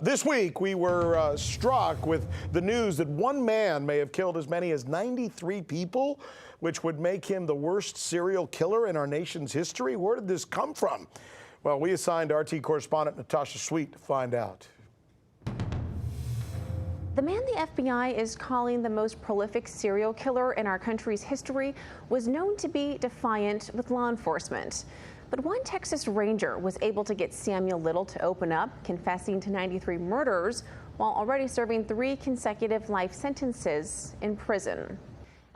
This week, we were struck with the news that one man may have killed as many as 93 people, which would make him the worst serial killer in our nation's history. Where did this come from? Well, we assigned RT correspondent Natasha Sweatte to find out. The man the FBI is calling the most prolific serial killer in our country's history was known to be defiant with law enforcement. But one Texas Ranger was able to get Samuel Little to open up, confessing to 93 murders while already serving 3 consecutive life sentences in prison.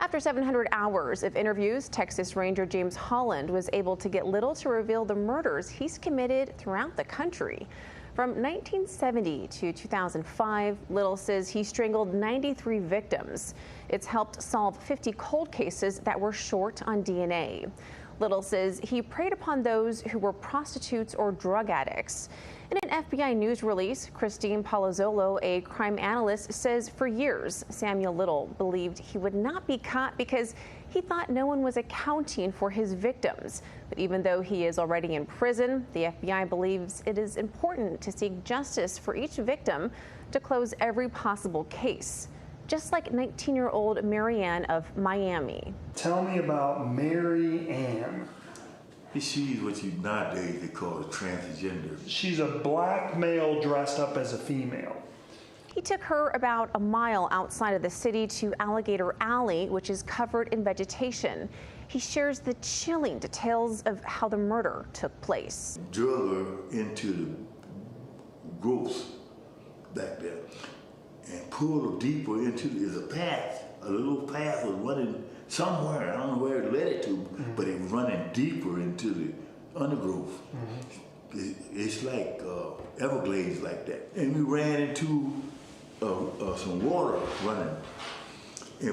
After 700 hours of interviews, Texas Ranger James Holland was able to get Little to reveal the murders he's committed throughout the country. From 1970 to 2005, Little says he strangled 93 victims. It's helped solve 50 cold cases that were short on DNA. Little says he preyed upon those who were prostitutes or drug addicts. In an FBI news release, Christine Palazzolo, a crime analyst, says for years Samuel Little believed he would not be caught because he thought no one was accounting for his victims. But even though he is already in prison, the FBI believes it is important to seek justice for each victim to close every possible case. Just like 19-year-old Mary Ann of Miami. Tell me about Mary Ann. She's what you nowadays they call a transgender. She's a black male dressed up as a female. He took her about a mile outside of the city to Alligator Alley, which is covered in vegetation. He shares the chilling details of how the murder took place. Drug her into the growths back there and pulled her deeper into there's a path. A little path was running somewhere. I don't know where it led it to, but it was running deeper into the undergrowth. It's like Everglades like that. And we ran into some water running.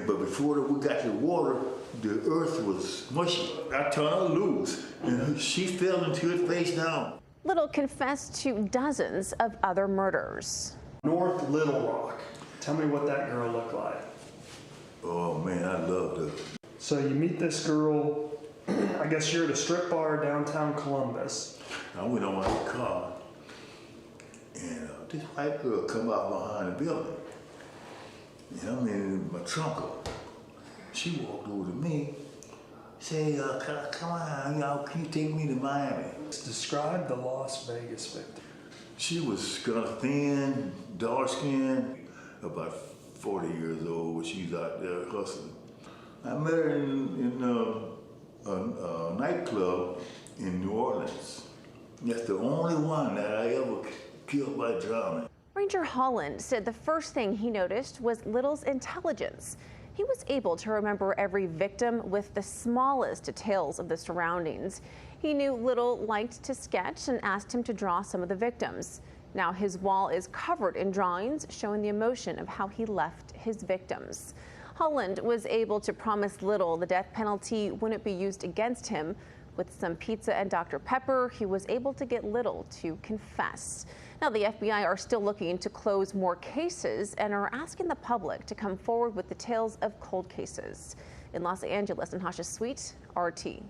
But before we got to the water, the earth was mushy. I turned her loose, and she fell into it face down. Little confessed to dozens of other murders. North Little Rock. Tell me what that girl looked like. Oh man, I loved her. So you meet this girl, I guess you're at a strip bar downtown Columbus. I went on my car, and this white girl come out behind the building. And I'm in my trunk. She walked over to me, say, come on, y'all, can you take me to Miami? Describe the Las Vegas victim. She was kind of thin, dark skinned, about 40 years old. She was out there hustling. I met her in a nightclub in New Orleans. That's the only one that I ever killed by drowning. Ranger Holland said the first thing he noticed was Little's intelligence. He was able to remember every victim with the smallest details of the surroundings. He knew Little liked to sketch and asked him to draw some of the victims. Now his wall is covered in drawings showing the emotion of how he left his victims. Holland was able to promise Little the death penalty wouldn't be used against him. With some pizza and Dr. Pepper, he was able to get Little to confess. Now the FBI are still looking to close more cases and are asking the public to come forward with details of cold cases. In Los Angeles, Natasha Sweatte, RT.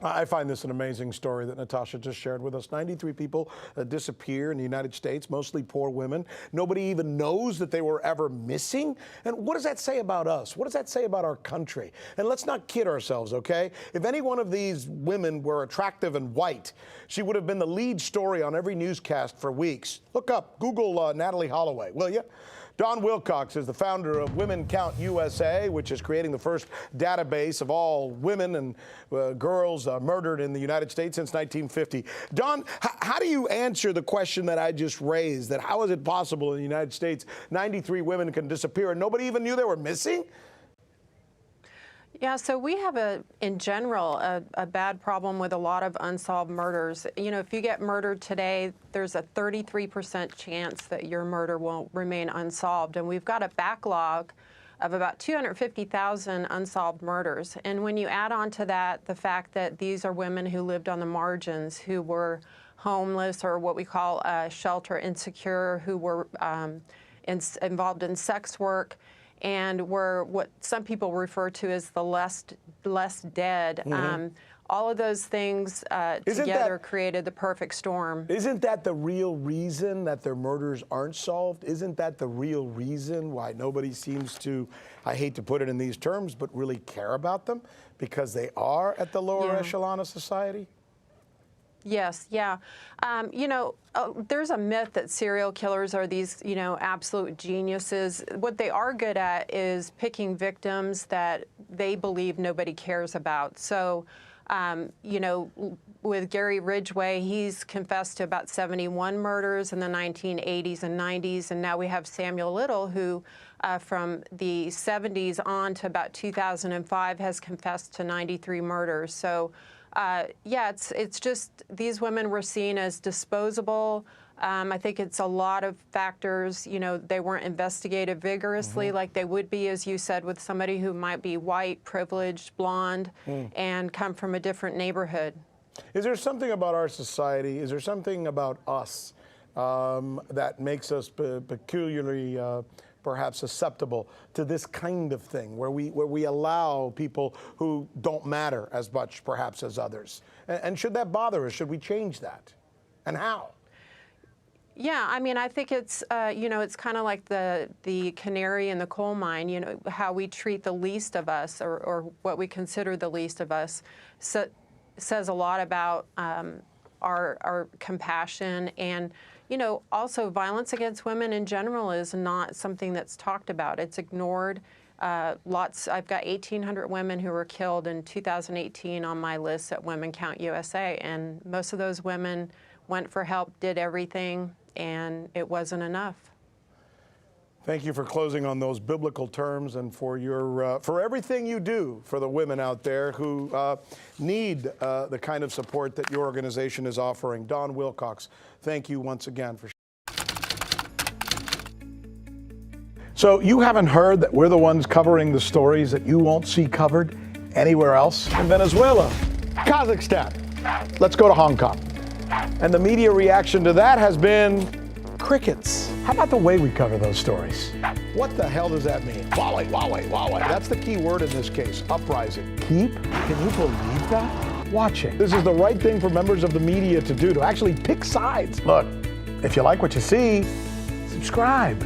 I find this an amazing story that Natasha just shared with us. 93 people disappear in the United States, mostly poor women. Nobody even knows that they were ever missing. And what does that say about us? What does that say about our country? And let's not kid ourselves, okay? If any one of these women were attractive and white, she would have been the lead story on every newscast for weeks. Look up, Google Natalie Holloway, will you? Dawn Wilcox is the founder of Women Count USA, which is creating the first database of all women and girls murdered in the United States since 1950. Dawn, how do you answer the question that I just raised, that how is it possible in the United States 93 women can disappear and nobody even knew they were missing? Yeah, so we have in general, a bad problem with a lot of unsolved murders. You know, if you get murdered today, there's a 33% chance that your murder will remain unsolved. And we've got a backlog of about 250,000 unsolved murders. And when you add on to that the fact that these are women who lived on the margins, who were homeless or what we call shelter insecure, who were involved in sex work, and were what some people refer to as the less dead. all of those things together created the perfect storm. Isn't that the real reason that their murders aren't solved? Isn't that the real reason why nobody seems to, I hate to put it in these terms, but really care about them? Because they are at the lower echelon of society? Yes, yeah. There's a myth that serial killers are these, absolute geniuses. What they are good at is picking victims that they believe nobody cares about. So, with Gary Ridgway, he's confessed to about 71 murders in the 1980s and 90s, and now we have Samuel Little, who from the 70s on to about 2005 has confessed to 93 murders. So, it's just these women were seen as disposable. I think it's a lot of factors. They weren't investigated vigorously like they would be, as you said, with somebody who might be white, privileged, blonde, and come from a different neighborhood. Is there something about our society, is there something about us that makes us peculiarly perhaps susceptible to this kind of thing, where we allow people who don't matter as much perhaps as others? And should that bother us? Should we change that? And how? Yeah, I mean, I think it's, it's kind of like the canary in the coal mine, how we treat the least of us or what we consider the least of us says a lot about our compassion. And, also violence against women in general is not something that's talked about. It's ignored. I've got 1,800 women who were killed in 2018 on my list at Women Count USA, and most of those women went for help, did everything, and it wasn't enough. Thank you for closing on those biblical terms and for your for everything you do for the women out there who need the kind of support that your organization is offering. Dawn Wilcox, thank you once again for. So you haven't heard that we're the ones covering the stories that you won't see covered anywhere else? In Venezuela, Kazakhstan, let's go to Hong Kong. And the media reaction to that has been crickets. How about the way we cover those stories? What the hell does that mean? Wally, Wally, Wally. That's the key word in this case, uprising. Can you believe that? Watching. This is the right thing for members of the media to do, to actually pick sides. Look, if you like what you see, subscribe.